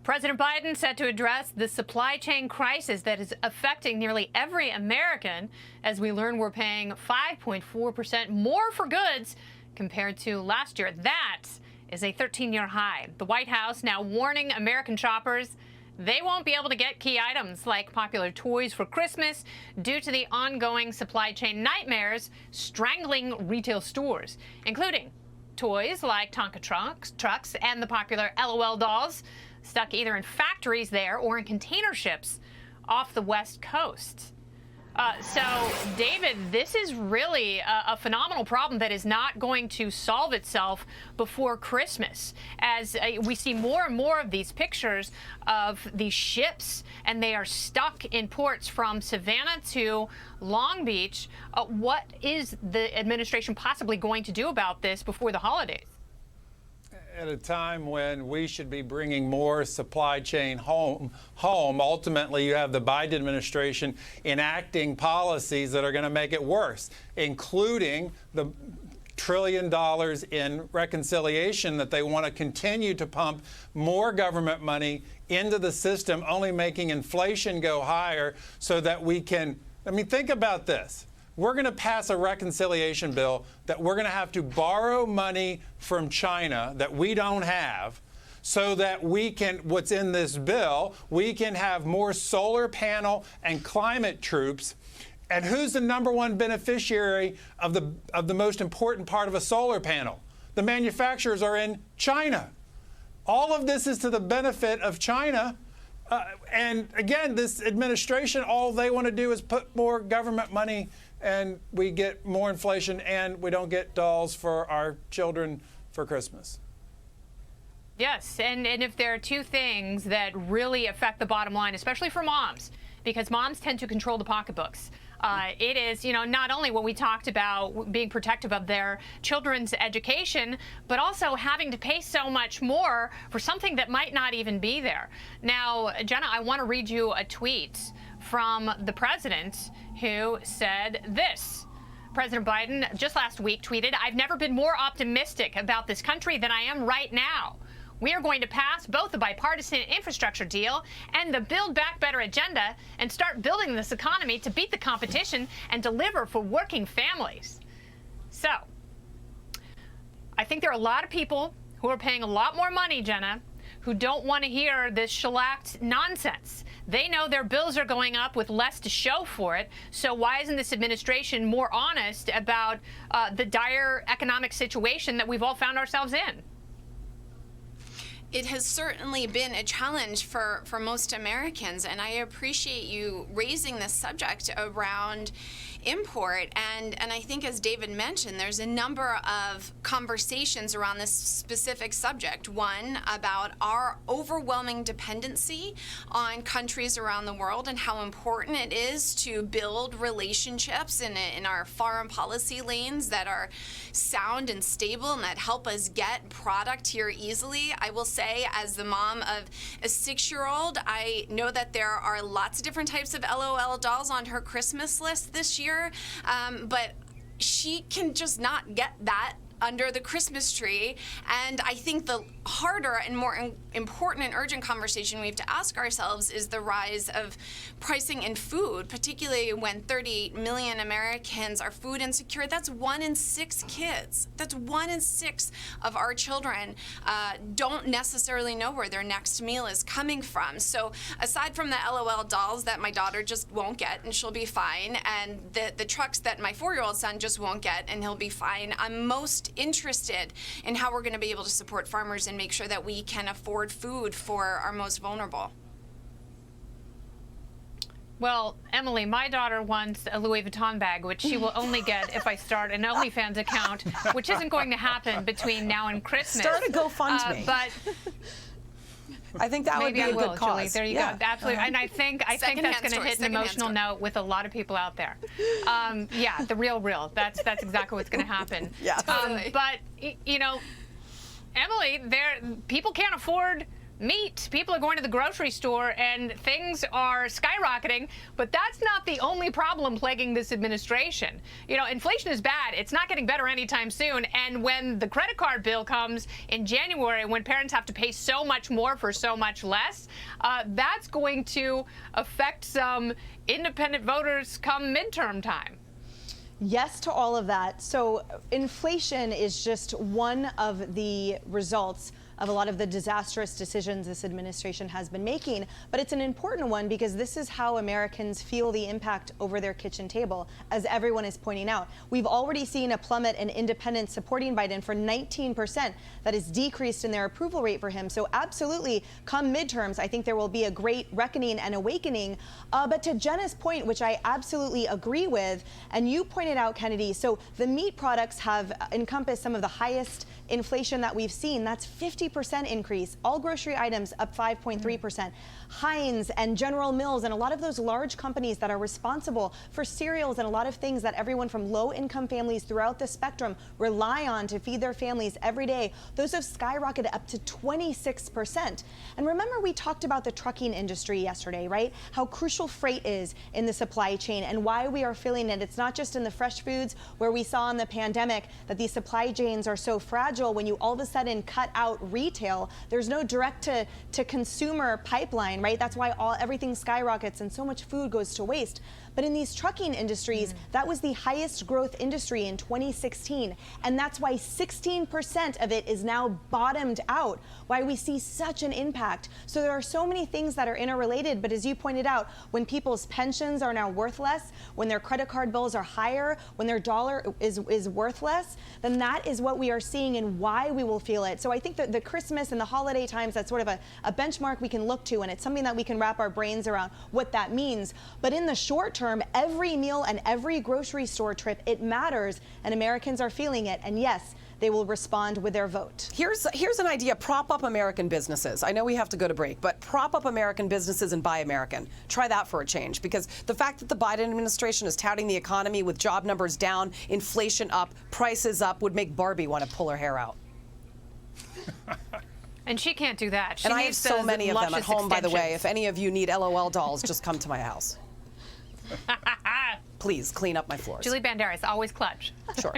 President Biden set to address the supply chain crisis that is affecting nearly every American. As we learn, we're paying 5.4% more for goods compared to last year. That is a 13-year high. The White House now warning American shoppers they won't be able to get key items like popular toys for Christmas due to the ongoing supply chain nightmares strangling retail stores, including toys like Tonka trucks and the popular LOL dolls stuck either in factories there or in container ships off the West Coast. So, David, this is really a phenomenal problem that is not going to solve itself before Christmas, as we see more and more of these pictures of these ships, and they are stuck in ports from Savannah to Long Beach. What is the administration possibly going to do about this before the holidays? At a time when we should be bringing more supply chain home, ultimately you have the Biden administration enacting policies that are going to make it worse, including the $1 trillion in reconciliation that they want to continue to pump more government money into the system, only making inflation go higher so that we can, think about this. We're going to pass a reconciliation bill that we're going to have to borrow money from China that we don't have so that we can, what's in this bill, we can have more solar panel and climate troops. And who's the #1 beneficiary of the most important part of a solar panel? The manufacturers are in China. All of this is to the benefit of China. And again, this administration, all they want to do is put more government money, and we get more inflation, and we don't get dolls for our children for Christmas. Yes, and if there are two things that really affect the bottom line, especially for moms, because moms tend to control the pocketbooks. It is, not only what we talked about, being protective of their children's education, but also having to pay so much more for something that might not even be there. Now, Jenna, I want to read you a tweet from the president who said this. President Biden just last week tweeted, "I've never been more optimistic about this country than I am right now. We are going to pass both the bipartisan infrastructure deal and the Build Back Better agenda and start building this economy to beat the competition and deliver for working families." So, I think there are a lot of people who are paying a lot more money, Jenna, who don't want to hear this shellacked nonsense. They know their bills are going up with less to show for it. So why isn't this administration more honest about the dire economic situation that we've all found ourselves in? It has certainly been a challenge for most Americans, and I appreciate you raising this subject around import. And I think, as David mentioned, there's a number of conversations around this specific subject. One, about our overwhelming dependency on countries around the world and how important it is to build relationships in our foreign policy lanes that are sound and stable and that help us get product here easily. I will say, as the mom of a 6-year-old, I know that there are lots of different types of LOL dolls on her Christmas list this year. But she can just not get that under the Christmas tree. And I think the harder and more important and urgent conversation we have to ask ourselves is the rise of pricing in food, particularly when 30 million Americans are food insecure. That's 1 in 6 kids. That's 1 in 6 of our children don't necessarily know where their next meal is coming from. So aside from the LOL dolls that my daughter just won't get and she'll be fine, and the trucks that my 4-year-old son just won't get and he'll be fine, I'm most interested in how we're going to be able to support farmers and make sure that we can afford food for our most vulnerable. Well, Emily, my daughter wants a Louis Vuitton bag, which she will only get if I start an OnlyFans account, which isn't going to happen between now and Christmas. Start a GoFundMe. But I think that would be a good cause. Julie. There you go. Absolutely. And I think that's going to hit an emotional note with a lot of people out there. Yeah, the real. That's exactly what's going to happen. Yeah. But Emily, people can't afford meat. People are going to the grocery store and things are skyrocketing, but that's not the only problem plaguing this administration. You know, inflation is bad. It's not getting better anytime soon. And when the credit card bill comes in January, when parents have to pay so much more for so much less, that's going to affect some independent voters come midterm time. Yes to all of that. So inflation is just one of the results of a lot of the disastrous decisions this administration has been making. But it's an important one because this is how Americans feel the impact over their kitchen table, as everyone is pointing out. We've already seen a plummet in independents supporting Biden for 19%. That is decreased in their approval rate for him. So absolutely, come midterms, I think there will be a great reckoning and awakening. But to Jenna's point, which I absolutely agree with, and you pointed out, Kennedy, so the meat products have encompassed some of the highest inflation that we've seen. That's 50% increase. All grocery items up 5.3%. Heinz and General Mills and a lot of those large companies that are responsible for cereals and a lot of things that everyone from low-income families throughout the spectrum rely on to feed their families every day, those have skyrocketed up to 26%. And remember, we talked about the trucking industry yesterday, right? How crucial freight is in the supply chain and why we are feeling it. It's not just in the fresh foods where we saw in the pandemic that these supply chains are so fragile. When you all of a sudden cut out retail, there's no direct to consumer pipeline, right? That's why everything skyrockets and so much food goes to waste. But in these trucking industries, that was the highest growth industry in 2016. And that's why 16% of it is now bottomed out, why we see such an impact. So there are so many things that are interrelated. But as you pointed out, when people's pensions are now worth less, when their credit card bills are higher, when their dollar is worth less, then that is what we are seeing and why we will feel it. So I think that the Christmas and the holiday times, that's sort of a benchmark we can look to, and it's something that we can wrap our brains around what that means. But in the short term, every meal and every grocery store trip, it matters, and Americans are feeling it. And yes, they will respond with their vote. Here's an idea. Prop up American businesses. I know we have to go to break, but prop up American businesses and buy American. Try that for a change, because the fact that the Biden administration is touting the economy with job numbers down, inflation up, prices up, would make Barbie want to pull her hair out. And she can't do that. She and I have so many of them at home, by the way. If any of you need LOL dolls, just come to my house. Please clean up my floors. Julie Banderas, always clutch. Sure.